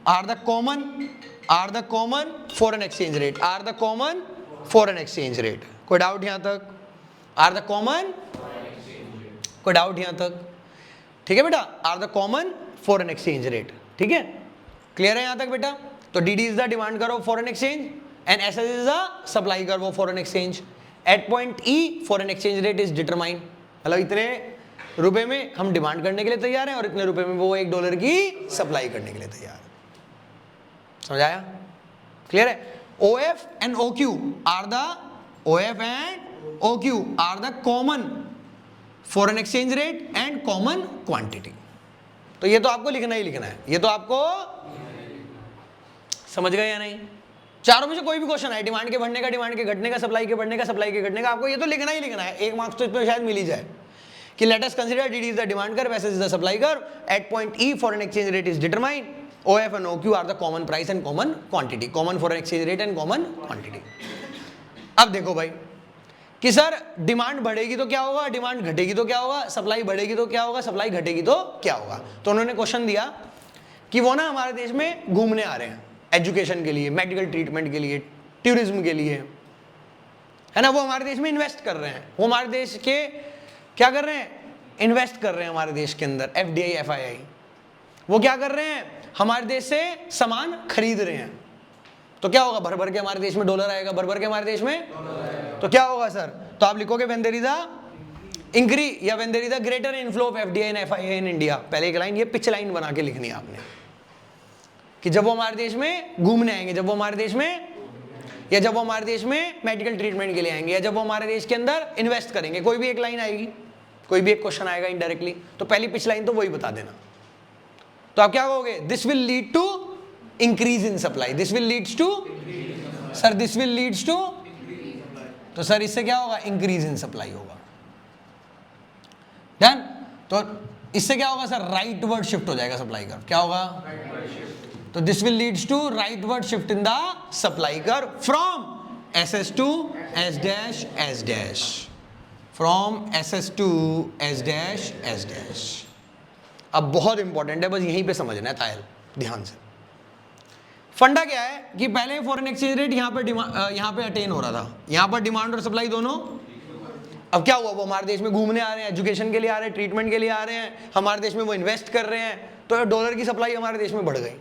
are the common, are the common foreign exchange rate, are the common foreign exchange rate. कोई doubt यहां तक? Are the common, कोई doubt यहां तक? ठीक है बेटा, are the common foreign exchange rate. ठीक है, क्लियर है यहां तक बेटा? तो D is the demand curve of foreign exchange and S is the supply curve of foreign exchange. At point E foreign exchange rate is determine, मतलब इतने रुपए में हम डिमांड करने के लिए तैयार हैं और इतने रुपए में वो $1 की सप्लाई करने के लिए तैयार है। समझ आया? क्लियर है? OF and OQ are the OF and OQ are the common foreign exchange rate and common quantity। तो ये तो आपको लिखना ही लिखना है, ये तो आपको समझ गए या नहीं? चारों में से कोई भी क्वेश्चन है, डिमांड के बढ़ने का, डिमांड के घटने का, सप्लाई के बढ़ने का, सप्लाई के घटने का, आपको ये तो लिखना ही लिखना है। 1 मार्क्स तो इसमें शायद मिल ही जाए कि let us consider D is the demand curve, S is the supply curve, at point E foreign exchange rate is determined, OF and OQ are the common price and common quantity, common foreign exchange rate and common quantity। अब देखो भाई कि sir demand बढ़ेगी तो क्या होगा, demand घटेगी तो क्या होगा, सप्लाई बढ़ेगी तो क्या होगा, सप्लाई घटेगी तो क्या होगा। तो उन्होंने क्वेश्चन दिया कि वो ना हमारे देश में घूमने आ रहे हैं एजुकेशन के लिए, मेडिकल ट्रीटमेंट के लिए, टूरिज्म के लिए, है ना, वो हमारे देश में इन्वेस्ट कर रहे हैं, वो हमारे देश के क्या कर रहे हैं, इन्वेस्ट कर रहे हैं हमारे देश के अंदर, FDI FII, वो क्या कर रहे हैं, हमारे देश से सामान खरीद रहे हैं। तो क्या होगा, भर भर के हमारे देश में डॉलर आएगा, भर भर के हमारे देश में, तो क्या होगा सर, तो आप लिखोगे when there is a increase या when there is a greater inflow of FDI and FII in India. पहले एक लाइन, ये पिच लाइन बना के लिखनी है आपने कि जब वो हमारे देश में घूमने आएंगे, जब वो हमारे देश में, या जब वो हमारे देश में मेडिकल ट्रीटमेंट के लिए आएंगे, या जब वो हमारे देश के अंदर इन्वेस्ट करेंगे, कोई भी एक लाइन आएगी, कोई भी एक क्वेश्चन आएगा इनडायरेक्टली, तो पहली पिच लाइन तो वही बता देना। तो आप क्या कहोगे, this will lead to increase in supply, this will leads to, sir this will leads to, तो सर इससे क्या होगा, इंक्रीज इन सप्लाई होगा। डन? तो इससे क्या होगा सर, राइट वर्ड शिफ्ट हो जाएगा सप्लाई कर्व, क्या होगा, तो this will leads to rightward shift in the supply curve from SS to S dash S dash, from SS to S dash S dash। अब बहुत important है, बस यहीं पे समझना है तायल, ध्यान से। फंडा क्या है कि पहले फॉरेन एक्सचेंज रेट यहाँ पे अटेन हो रहा था, यहाँ पर डिमांड और सप्लाई दोनों, अब क्या हुआ, वो हमारे देश में घूमने आ रहे हैं, एजुकेशन के लिए आ रहे हैं, ट्रीटमेंट के लिए आ रहे हैं, हमारे देश में वो इन्वेस्ट कर रहे हैं, तो डॉलर की सप्लाई हमारे देश में बढ़ गई।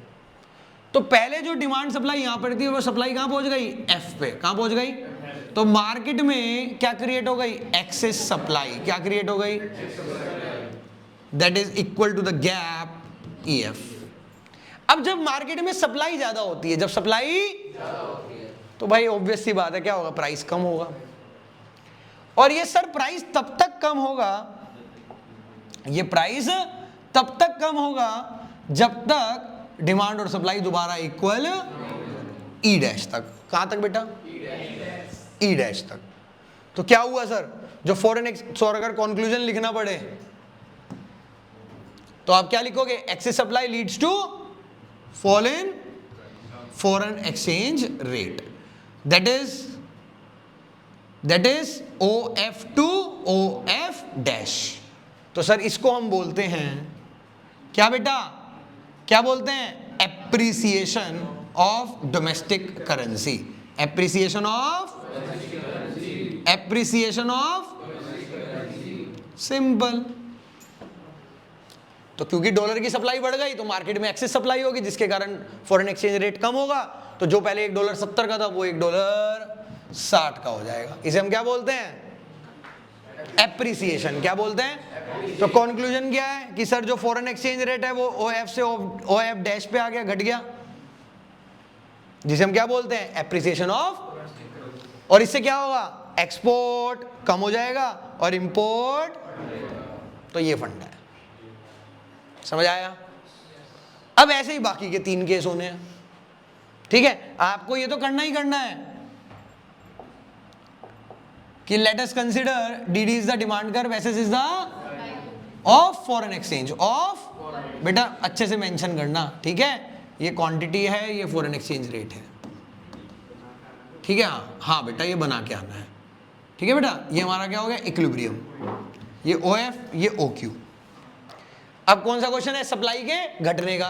तो पहले जो डिमांड सप्लाई यहाँ पर थी, वो सप्लाई कहाँ पहुंच गई, F पे, कहाँ पहुंच गई, तो मार्केट में क्या क्रिएट हो गई, एक्सेस सप्लाई, क्या क्रिएट हो गई, that is equal to the gap EF। अब जब मार्केट में सप्लाई ज्यादा होती है, जब सप्लाई ज्यादा होती है, तो भाई ऑब्वियस सी बात है, क्या होगा, प्राइस कम होगा। और ये सर प्राइस तब तक कम होगा, ये प्राइस तब तक कम होगा जब तक डिमांड और सप्लाई दोबारा इक्वल E डैश तक। कहां तक बेटा, E डैश तक। तो क्या हुआ सर, जो सर अगर कंक्लूजन लिखना पड़े तो आप क्या लिखोगे, excess supply leads to fall in foreign exchange rate, that is OF to OF dash. तो सर इसको हम बोलते हैं क्या बेटा, क्या बोलते हैं, appreciation of domestic currency, appreciation of, appreciation of, simple. तो क्योंकि डॉलर की सप्लाई बढ़ गई तो मार्केट में एक्सेस सप्लाई होगी, जिसके कारण फॉरेन एक्सचेंज रेट कम होगा, तो जो पहले $1.70 का था वो $1.60 का हो जाएगा। इसे हम क्या बोलते हैं, एप्रिसिएशन। क्या बोलते हैं? तो कंक्लूजन क्या है कि सर जो फॉरेन एक्सचेंज रेट है वो OF से OF डैश पे आ गया, घट गया, जिसे हम क्या बोलते हैं, एप्रिसिएशन ऑफ। और इससे क्या होगा, एक्सपोर्ट कम हो जाएगा और इंपोर्ट, तो ये फंडा है। समझ आया? अब ऐसे ही बाकी के 3 केस होने हैं, ठीक है। आपको ये तो करना ही करना है कि let us consider DD is the demand curve, SS is the of foreign exchange, of, बेटा अच्छे से मेंशन करना, ठीक है, ये क्वांटिटी है, ये फॉरेन एक्सचेंज रेट है, ठीक है। हाँ बेटा ये बना के आना है, ठीक है बेटा। ये हमारा क्या हो गया, इक्विलिब्रियम, ये OF, ये OQ। अब कौन सा क्वेश्चन है, सप्लाई के घटने का,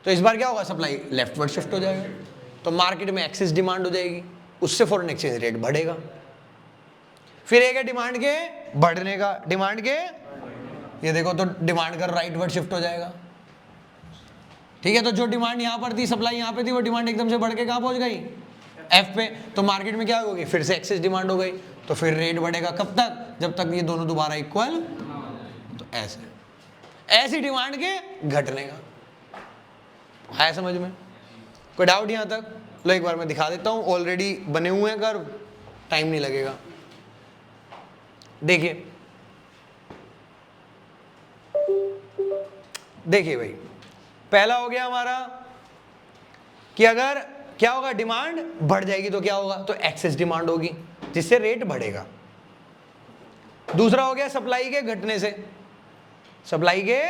तो इस बार क्या होगा, सप्लाई लेफ्टवर्ड शिफ्ट हो जाएगा, तो मार्केट में एक्सेस डिमांड हो जाएगी, उससे फॉरेन एक्सचेंज रेट बढ़ेगा। फिर एक है डिमांड के बढ़ने का, डिमांड के, ये देखो तो डिमांड का राइटवर्ड शिफ्ट हो जाएगा, ठीक है। तो जो डिमांड यहां पर थी, सप्लाई यहां पे थी, वो डिमांड एकदम से बढ़ के कहां पहुंच गई, एफ पे। तो मार्केट में क्या होगी, फिर से एक्सेस डिमांड हो गई, तो फिर रेट बढ़ेगा। कब तक, जब तक ये दोनों दोबारा इक्वल। तो ऐसी डिमांड के घटने का। आया समझ में? कोई डाउट यहां तक? लो एक बार मैं दिखा देता हूं, ऑलरेडी बने हुए हैं कर्व, टाइम नहीं लगेगा। देखिए देखिए भाई, पहला हो गया हमारा कि अगर क्या होगा, डिमांड बढ़ जाएगी तो क्या होगा, तो एक्सेस डिमांड होगी जिससे रेट बढ़ेगा। दूसरा हो गया सप्लाई के घटने से, सप्लाई के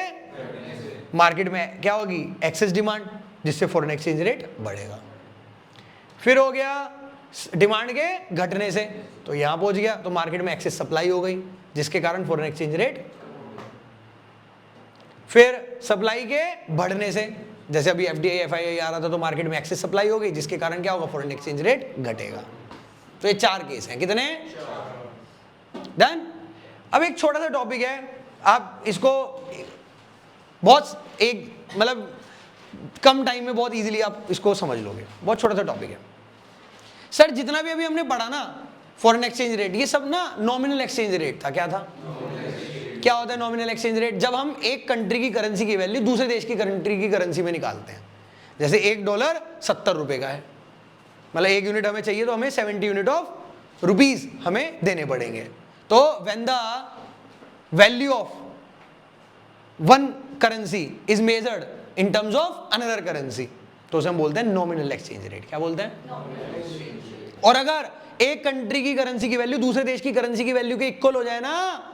मार्केट में क्या होगी, एक्सेस डिमांड, जिससे फॉरेन एक्सचेंज रेट बढ़ेगा। फिर हो गया डिमांड के घटने से, तो यहां पहुंच गया तो मार्केट में एक्सेस सप्लाई हो गई, जिसके कारण फॉरेन एक्सचेंज रेट। फिर सप्लाई के बढ़ने से, जैसे अभी एफडीआई एफआईआई आ रहा था तो मार्केट में एक्सेस सप्लाई हो गई, जिसके कारण क्या होगा, फॉरेन एक्सचेंज रेट घटेगा। तो ये 4 केस हैं, कितने, डन। अब एक छोटा सा टॉपिक है, आप इसको बहुत एक मतलब कम टाइम में बहुत इजीली आप इसको समझ लोगे, बहुत छोटा सा टॉपिक है। सर जितना भी अभी हमने पढ़ा ना फॉरेन एक्सचेंज रेट, ये सब ना नॉमिनल एक्सचेंज रेट था। क्या था, क्या होता है नॉमिनल एक्सचेंज रेट, जब हम एक कंट्री की करेंसी की वैल्यू दूसरे देश की कंट्री की करेंसी में निकालते हैं। जैसे $1 70 रुपए का है, मतलब 1 यूनिट हमें चाहिए तो हमें 70 यूनिट ऑफ रुपीज हमें देने पड़ेंगे। तो when the value of one currency is measured in terms of another currency, तो उसे हम बोलते हैं नॉमिनल एक्सचेंज रेट। क्या बोलते हैं? और अगर एक कंट्री की करेंसी की वैल्यू दूसरे देश की करेंसी की वैल्यू के इक्वल हो जाए ना,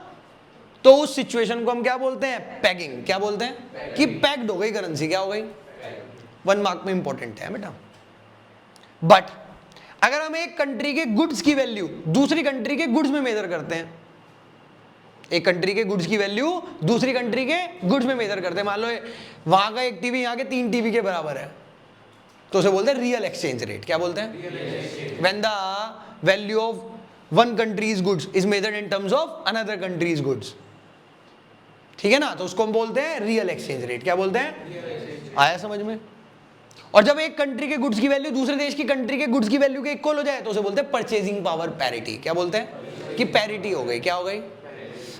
तो उस सिचुएशन को हम क्या बोलते हैं, पैगिंग। क्या बोलते हैं, कि पैक्ड हो गई करेंसी, क्या हो गई, 1 मार्क में इंपॉर्टेंट है बेटा। बट अगर हम एक कंट्री के गुड्स की वैल्यू दूसरी कंट्री के गुड्स में मेजर करते हैं, एक कंट्री के गुड्स की वैल्यू दूसरी कंट्री के गुड्स में मेजर करते हैं, मान लो वहां का एक टीवी यहाँ के 3 टीवी के बराबर है, तो उसे बोलते हैं रियल एक्सचेंज रेट। क्या बोलते हैं, when the value of one countries goods is measured in terms of another countries goods, ठीक है ना, तो उसको हम बोलते हैं रियल एक्सचेंज रेट। क्या बोलते हैं, आया समझ में? और जब एक कंट्री के गुड्स की वैल्यू दूसरे देश की कंट्री के गुड्स की वैल्यू के इक्वल हो जाए, तो उसे बोलते हैं परचेजिंग पावर पैरिटी। क्या बोलते हैं, कि पैरिटी हो गई। क्या हो गई?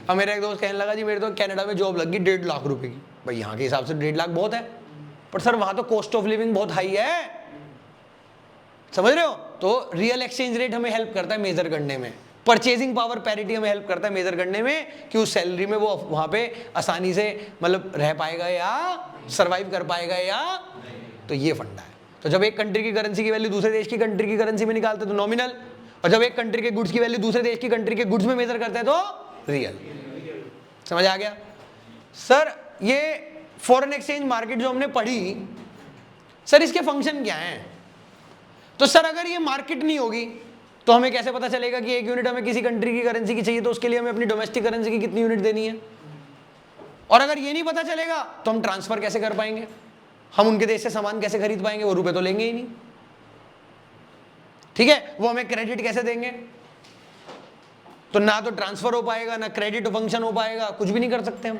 अब मेरा एक दोस्त कहने लगा जी मेरे तो कनाडा में जॉब लग गई 1.5 लाख रुपए की। भाई यहाँ के हिसाब से 1.5 लाख बहुत है, पर सर वहां तो कॉस्ट ऑफ लिविंग बहुत हाई है, समझ रहे हो? तो रियल एक्सचेंज रेट हमें हेल्प करता है मेजर करने में, परचेजिंग पावर पैरिटी हमें हेल्प करता है मेजर करने में कि उस सैलरी में वो वहां पे आसानी से मतलब रह पाएगा या सरवाइव कर पाएगा या, तो ये फंडा है। तो जब एक कंट्री की करेंसी की वैल्यू दूसरे देश की कंट्री की करेंसी में निकालते हैं तो नॉमिनल, और जब एक कंट्री के गुड्स की वैल्यू दूसरे देश की कंट्री के गुड्स में मेजर करते हैं तो रियल। समझ आ गया? सर ये फॉरेन एक्सचेंज मार्केट जो हमने पढ़ी, सर इसके फंक्शन क्या हैं? तो सर अगर ये मार्केट नहीं होगी तो हमें कैसे पता चलेगा कि 1 यूनिट हमें किसी कंट्री की करेंसी की चाहिए तो उसके लिए हमें अपनी डोमेस्टिक करेंसी की कितनी यूनिट देनी है? और अगर ये नहीं पता चलेगा तो हम ट्रांसफर कैसे कर पाएंगे, हम उनके देश से सामान कैसे खरीद पाएंगे, वो रुपए तो लेंगे ही नहीं, ठीक है? वो हमें क्रेडिट कैसे देंगे? तो ना तो ट्रांसफर हो पाएगा, ना क्रेडिट फंक्शन हो पाएगा, कुछ भी नहीं कर सकते हम।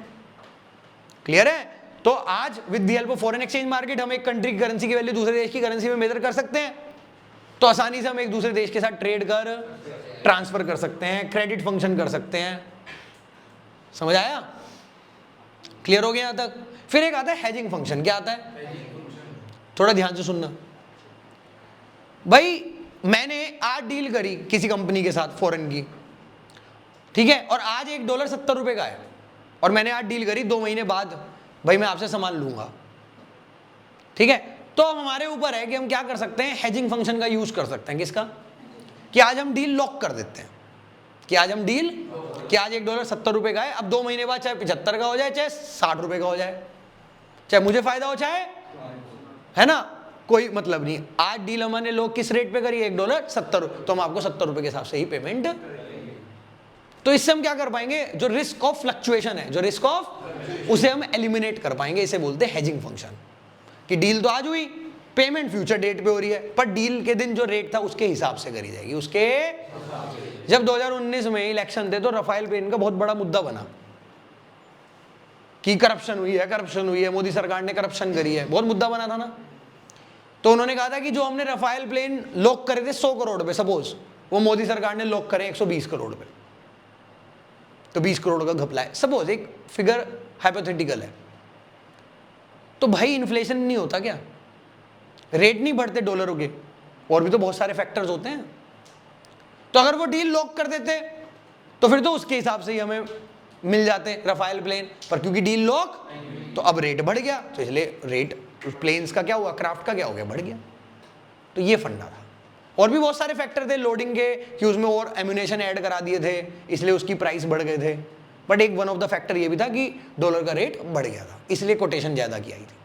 क्लियर है? तो आज with the help of foreign exchange market हम एक कंट्री की करेंसी की वैल्यू दूसरे देश की करेंसी में मेजर कर सकते हैं, तो आसानी से हम एक दूसरे देश के साथ ट्रेड कर ट्रांसफर कर सकते हैं, क्रेडिट फंक्शन कर सकते हैं। समझ आया? क्लियर हो गया यहां तक? फिर एक आता है हेजिंग फंक्शन। क्या आता है? थोड़ा ध्यान से सुनना भाई, मैंने आज डील करी किसी कंपनी के साथ फॉरेन की, ठीक है, और आज $1 70 रुपए का है, और मैंने आज डील करी 2 महीने बाद भाई मैं आपसे सामान लूंगा, ठीक है? तो हमारे ऊपर है कि हम क्या कर सकते हैं, हेजिंग फंक्शन का यूज कर सकते हैं। किसका? कि आज हम डील लॉक कर देते हैं, कि आज हम डील, कि आज $1 70 रुपए का है, अब 2 महीने बाद चाहे 75 का हो जाए, चाहे 60 रुपए का हो जाए, चाहे मुझे फायदा हो, चाहे, है ना, कोई मतलब नहीं। आज डील हमने लोग किस रेट पे करी, $1 70, तो हम आपको 70 रुपए के हिसाब से ही पेमेंट। तो इससे हम क्या कर पाएंगे, जो रिस्क ऑफ फ्लक्चुएशन है, जो रिस्क ऑफ, उसे हम एलिमिनेट कर पाएंगे। इसे बोलते हैं हेजिंग फंक्शन, कि डील तो आज हुई, पेमेंट फ्यूचर डेट पे हो रही है, पर डील के दिन जो रेट था उसके हिसाब से करी जाएगी, उसके। जब 2019 में इलेक्शन थे तो रफाल प्लेन का बहुत बड़ा मुद्दा बना कि करप्शन हुई है, मोदी सरकार ने करप्शन करी है, बहुत मुद्दा बना था ना। तो उन्होंने कहा था कि जो हमने रफाल प्लेन लॉक करे थे 100 करोड़ पे, सपोज वो मोदी सरकार ने लॉक करे 120 करोड़ पे, तो 20 करोड़ का घपला है, सपोज एक फिगर हाइपोथेटिकल है। तो भाई इन्फ्लेशन नहीं होता क्या, रेट नहीं बढ़ते डॉलरों के, और भी तो बहुत सारे फैक्टर्स होते हैं। तो अगर वो डील लॉक कर देते तो फिर तो उसके हिसाब से ही हमें मिल जाते रफाल प्लेन, पर क्योंकि डील लॉक तो अब रेट बढ़ गया, तो इसलिए रेट प्लेन्स का क्या हुआ, क्राफ्ट का क्या हो गया, बढ़ गया। तो ये फंडा था। और भी बहुत सारे फैक्टर थे लोडिंग के कि उसमें और एम्यूनेशन ऐड करा दिए थे इसलिए उसकी प्राइस बढ़ गए थे, बट एक वन ऑफ द फैक्टर ये भी था कि डॉलर का रेट बढ़ गया था, इसलिए कोटेशन ज्यादा की आई थी।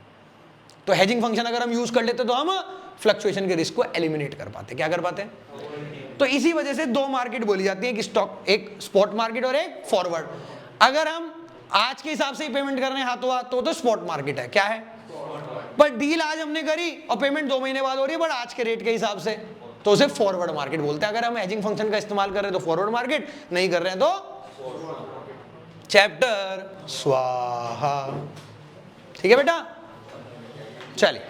तो हेजिंग फंक्शन अगर हम यूज कर लेते तो हम फ्लक्चुएशन के रिस्क को एलिमिनेट कर पाते। क्या कर पाते? तो इसी वजह से दो मार्केट बोली जाती है कि स्टॉक, एक स्पॉट मार्केट और एक फॉरवर्ड। अगर हम आज के हिसाब से ही पेमेंट कर रहे हैं हाथों हाथ तो स्पॉट मार्केट है, क्या है, पर डील आज हमने करी और पेमेंट 2 महीने बाद हो रही है, बट आज के रेट के हिसाब से, तो उसे फॉरवर्ड मार्केट बोलते हैं। अगर हम हेजिंग फंक्शन का इस्तेमाल कर रहे हैं तो फॉरवर्ड मार्केट, नहीं कर रहे हैं तो चैप्टर स्वाहा। ठीक है बेटा, चलिए।